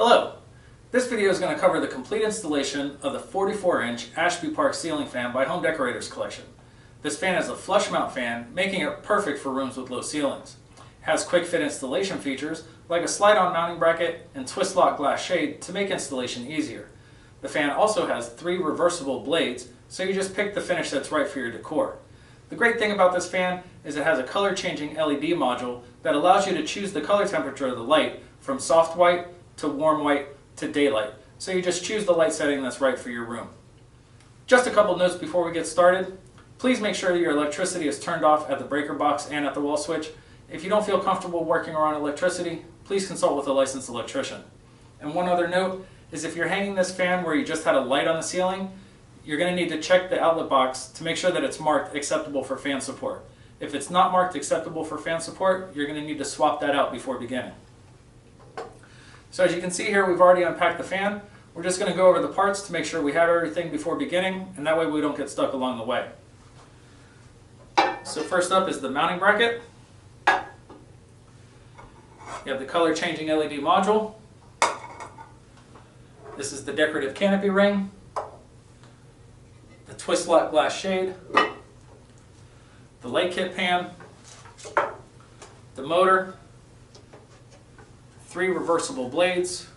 Hello! This video is going to cover the complete installation of the 44-inch Ashby Park ceiling fan by Home Decorators Collection. This fan is a flush mount fan, making it perfect for rooms with low ceilings. It has quick fit installation features like a slide-on mounting bracket and twist lock glass shade to make installation easier. The fan also has 3 reversible blades, so you just pick the finish that's right for your decor. The great thing about this fan is it has a color changing LED module that allows you to choose the color temperature of the light from soft white to warm white to daylight. So you just choose the light setting that's right for your room. Just a couple notes before we get started. Please make sure that your electricity is turned off at the breaker box and at the wall switch. If you don't feel comfortable working around electricity, please consult with a licensed electrician. And one other note is if you're hanging this fan where you just had a light on the ceiling, you're going to need to check the outlet box to make sure that it's marked acceptable for fan support. If it's not marked acceptable for fan support, you're going to need to swap that out before beginning. So as you can see here, we've already unpacked the fan. We're just going to go over the parts to make sure we have everything before beginning, and that way we don't get stuck along the way. So first up is the mounting bracket. You have the color changing LED module. This is the decorative canopy ring, the twist lock glass shade, the light kit pan, the motor, 3 reversible blades.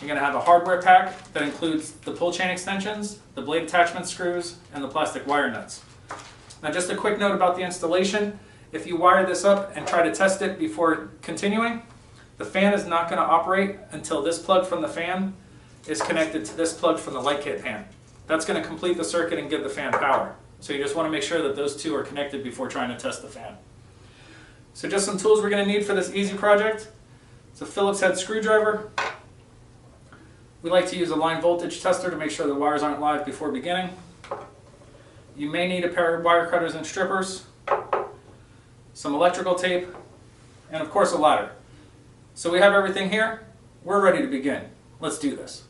You're going to have a hardware pack that includes the pull chain extensions, the blade attachment screws, and the plastic wire nuts. Now just a quick note about the installation. If you wire this up and try to test it before continuing, the fan is not going to operate until this plug from the fan is connected to this plug from the light kit pan. That's going to complete the circuit and give the fan power. So you just want to make sure that those two are connected before trying to test the fan. So just some tools we're going to need for this easy project. It's a Phillips head screwdriver. We like to use a line voltage tester to make sure the wires aren't live before beginning. You may need a pair of wire cutters and strippers, some electrical tape, and of course a ladder. So we have everything here. We're ready to begin. Let's do this.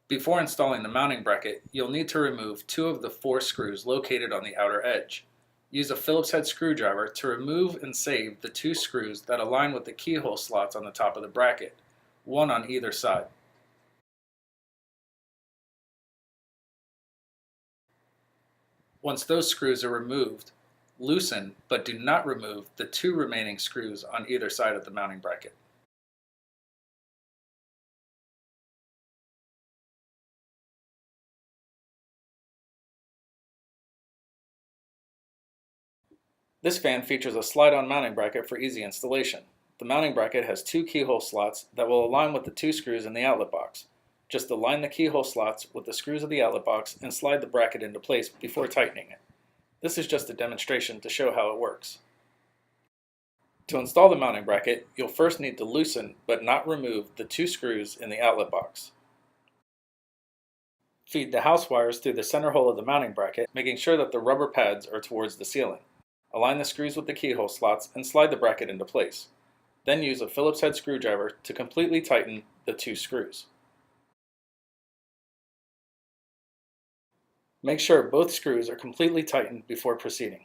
Before installing the mounting bracket, you'll need to remove 2 of the 4 screws located on the outer edge. Use a Phillips head screwdriver to remove and save the 2 screws that align with the keyhole slots on the top of the bracket, 1 on either side. Once those screws are removed, loosen but do not remove the 2 remaining screws on either side of the mounting bracket. This fan features a slide-on mounting bracket for easy installation. The mounting bracket has 2 keyhole slots that will align with the 2 screws in the outlet box. Just align the keyhole slots with the screws of the outlet box and slide the bracket into place before tightening it. This is just a demonstration to show how it works. To install the mounting bracket, you'll first need to loosen but not remove the 2 screws in the outlet box. Feed the house wires through the center hole of the mounting bracket, making sure that the rubber pads are towards the ceiling. Align the screws with the keyhole slots and slide the bracket into place. Then use a Phillips head screwdriver to completely tighten the 2 screws. Make sure both screws are completely tightened before proceeding.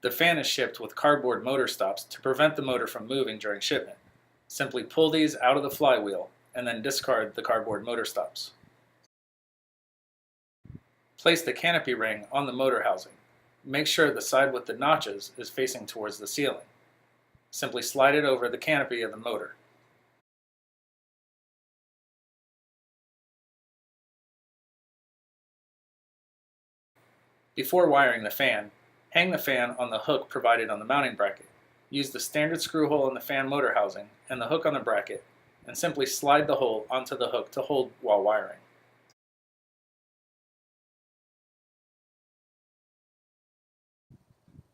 The fan is shipped with cardboard motor stops to prevent the motor from moving during shipment. Simply pull these out of the flywheel and then discard the cardboard motor stops. Place the canopy ring on the motor housing. Make sure the side with the notches is facing towards the ceiling. Simply slide it over the canopy of the motor. Before wiring the fan, hang the fan on the hook provided on the mounting bracket. Use the standard screw hole in the fan motor housing and the hook on the bracket, and simply slide the hole onto the hook to hold while wiring.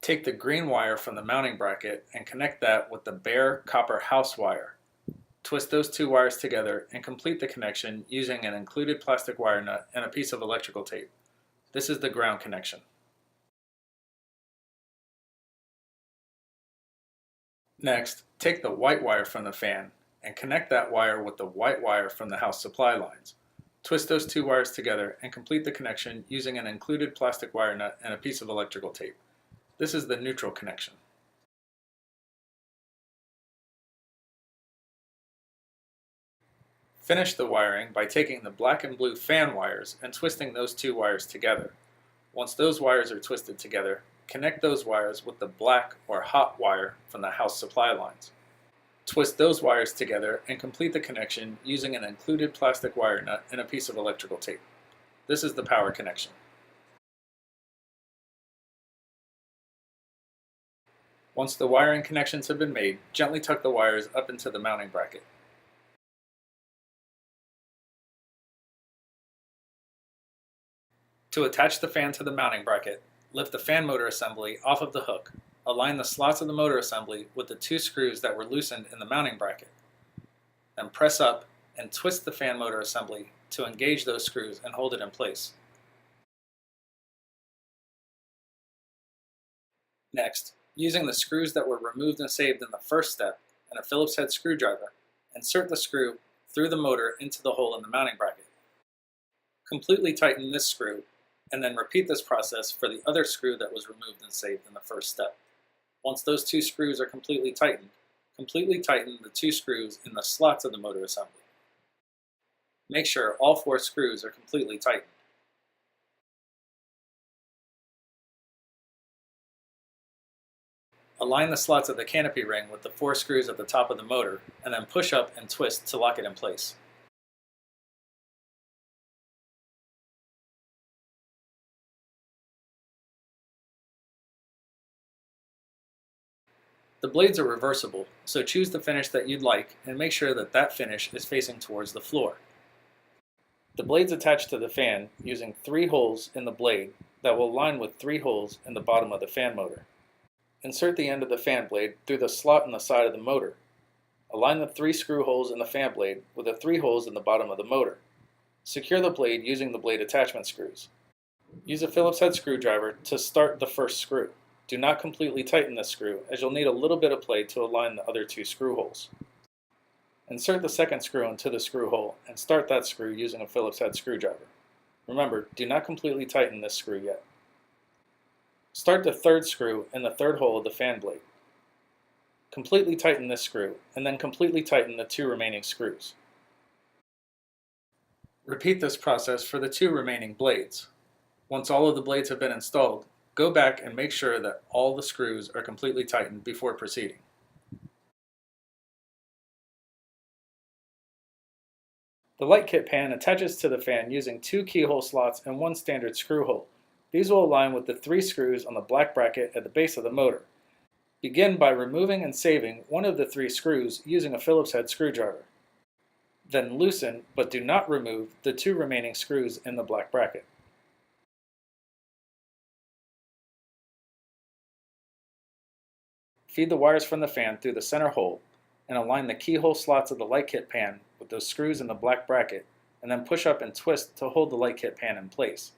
Take the green wire from the mounting bracket and connect that with the bare copper house wire. Twist those 2 wires together and complete the connection using an included plastic wire nut and a piece of electrical tape. This is the ground connection. Next, take the white wire from the fan and connect that wire with the white wire from the house supply lines. Twist those two wires together and complete the connection using an included plastic wire nut and a piece of electrical tape. This is the neutral connection. Finish the wiring by taking the black and blue fan wires and twisting those two wires together. Once those wires are twisted together, connect those wires with the black or hot wire from the house supply lines. Twist those wires together and complete the connection using an included plastic wire nut and a piece of electrical tape. This is the power connection. Once the wiring connections have been made, gently tuck the wires up into the mounting bracket. To attach the fan to the mounting bracket, lift the fan motor assembly off of the hook. Align the slots of the motor assembly with the two screws that were loosened in the mounting bracket. Then press up and twist the fan motor assembly to engage those screws and hold it in place. Next, using the screws that were removed and saved in the first step and a Phillips head screwdriver, insert the screw through the motor into the hole in the mounting bracket. Completely tighten this screw and then repeat this process for the other screw that was removed and saved in the first step. Once those two screws are completely tighten the two screws in the slots of the motor assembly. Make sure all four screws are completely tightened. Align the slots of the canopy ring with the four screws at the top of the motor, and then push up and twist to lock it in place. The blades are reversible, so choose the finish that you'd like and make sure that that finish is facing towards the floor. The blades attach to the fan using 3 holes in the blade that will align with 3 holes in the bottom of the fan motor. Insert the end of the fan blade through the slot in the side of the motor. Align the 3 screw holes in the fan blade with the 3 holes in the bottom of the motor. Secure the blade using the blade attachment screws. Use a Phillips head screwdriver to start the first screw. Do not completely tighten this screw, as you'll need a little bit of play to align the other 2 screw holes. Insert the second screw into the screw hole and start that screw using a Phillips head screwdriver. Remember, do not completely tighten this screw yet. Start the third screw in the third hole of the fan blade. Completely tighten this screw, and then completely tighten the 2 remaining screws. Repeat this process for the 2 remaining blades. Once all of the blades have been installed, go back and make sure that all the screws are completely tightened before proceeding. The light kit pan attaches to the fan using 2 keyhole slots and 1 standard screw hole. These will align with the 3 screws on the black bracket at the base of the motor. Begin by removing and saving one of the 3 screws using a Phillips head screwdriver. Then loosen, but do not remove, the 2 remaining screws in the black bracket. Feed the wires from the fan through the center hole and align the keyhole slots of the light kit pan with those screws in the black bracket, and then push up and twist to hold the light kit pan in place.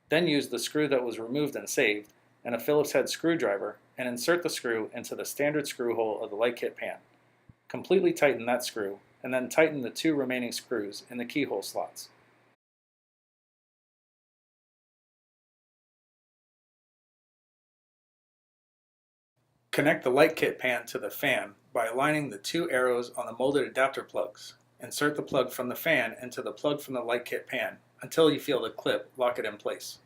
Then use the screw that was removed and saved and a Phillips head screwdriver and insert the screw into the standard screw hole of the light kit pan. Completely tighten that screw and then tighten the 2 remaining screws in the keyhole slots. Connect the light kit pan to the fan by aligning the 2 arrows on the molded adapter plugs. Insert the plug from the fan into the plug from the light kit pan until you feel the clip lock it in place.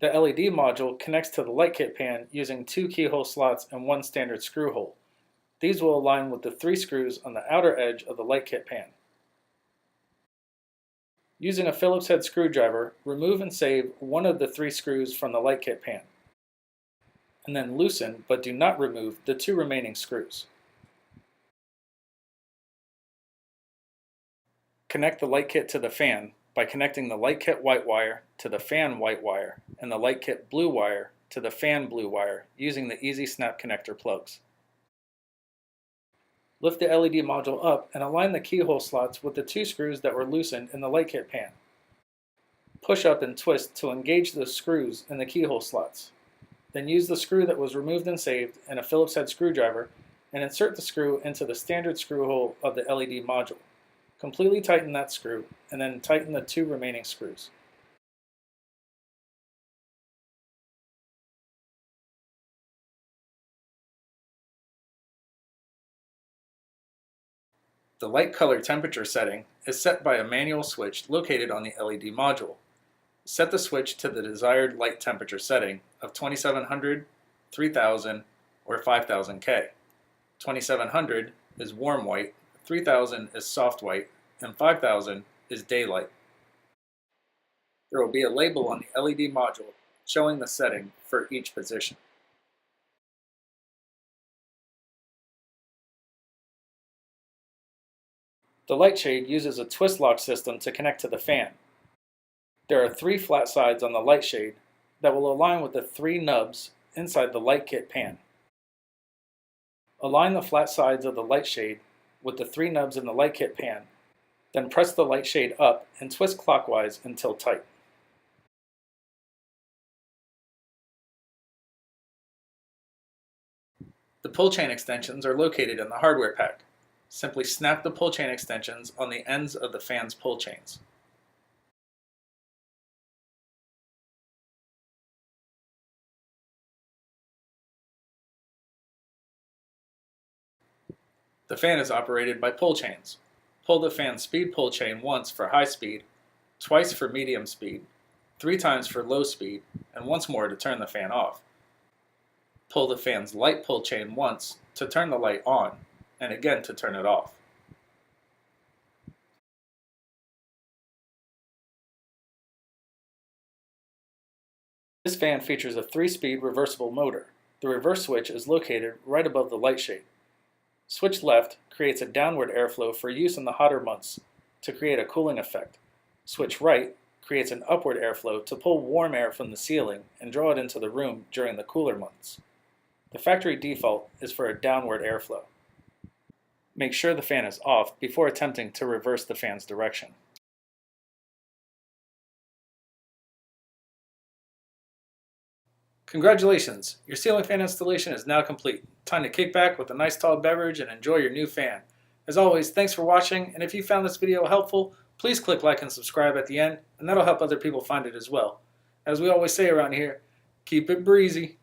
The LED module connects to the light kit pan using 2 keyhole slots and 1 standard screw hole. These will align with the 3 screws on the outer edge of the light kit pan. Using a Phillips head screwdriver, remove and save one of the 3 screws from the light kit pan, and then loosen, but do not remove, the 2 remaining screws. Connect the light kit to the fan by connecting the light kit white wire to the fan white wire and the light kit blue wire to the fan blue wire using the Easy Snap connector plugs. Lift the LED module up and align the keyhole slots with the 2 screws that were loosened in the light kit pan. Push up and twist to engage the screws in the keyhole slots. Then use the screw that was removed and saved and a Phillips head screwdriver and insert the screw into the standard screw hole of the LED module. Completely tighten that screw and then tighten the 2 remaining screws. The light color temperature setting is set by a manual switch located on the LED module. Set the switch to the desired light temperature setting of 2700, 3000, or 5000 K. 2700 is warm white, 3000 is soft white, and 5000 is daylight. There will be a label on the LED module showing the setting for each position. The light shade uses a twist lock system to connect to the fan. There are 3 flat sides on the light shade that will align with the 3 nubs inside the light kit pan. Align the flat sides of the light shade with the 3 nubs in the light kit pan, then press the light shade up and twist clockwise until tight. The pull chain extensions are located in the hardware pack. Simply snap the pull chain extensions on the ends of the fan's pull chains. The fan is operated by pull chains. Pull the fan's speed pull chain once for high speed, twice for medium speed, 3 times for low speed, and once more to turn the fan off. Pull the fan's light pull chain once to turn the light on, and again to turn it off. This fan features a 3-speed reversible motor. The reverse switch is located right above the light shade. Switch left creates a downward airflow for use in the hotter months to create a cooling effect. Switch right creates an upward airflow to pull warm air from the ceiling and draw it into the room during the cooler months. The factory default is for a downward airflow. Make sure the fan is off before attempting to reverse the fan's direction. Congratulations! Your ceiling fan installation is now complete. Time to kick back with a nice tall beverage and enjoy your new fan. As always, thanks for watching, and if you found this video helpful, please click like and subscribe at the end, and that'll help other people find it as well. As we always say around here, keep it breezy.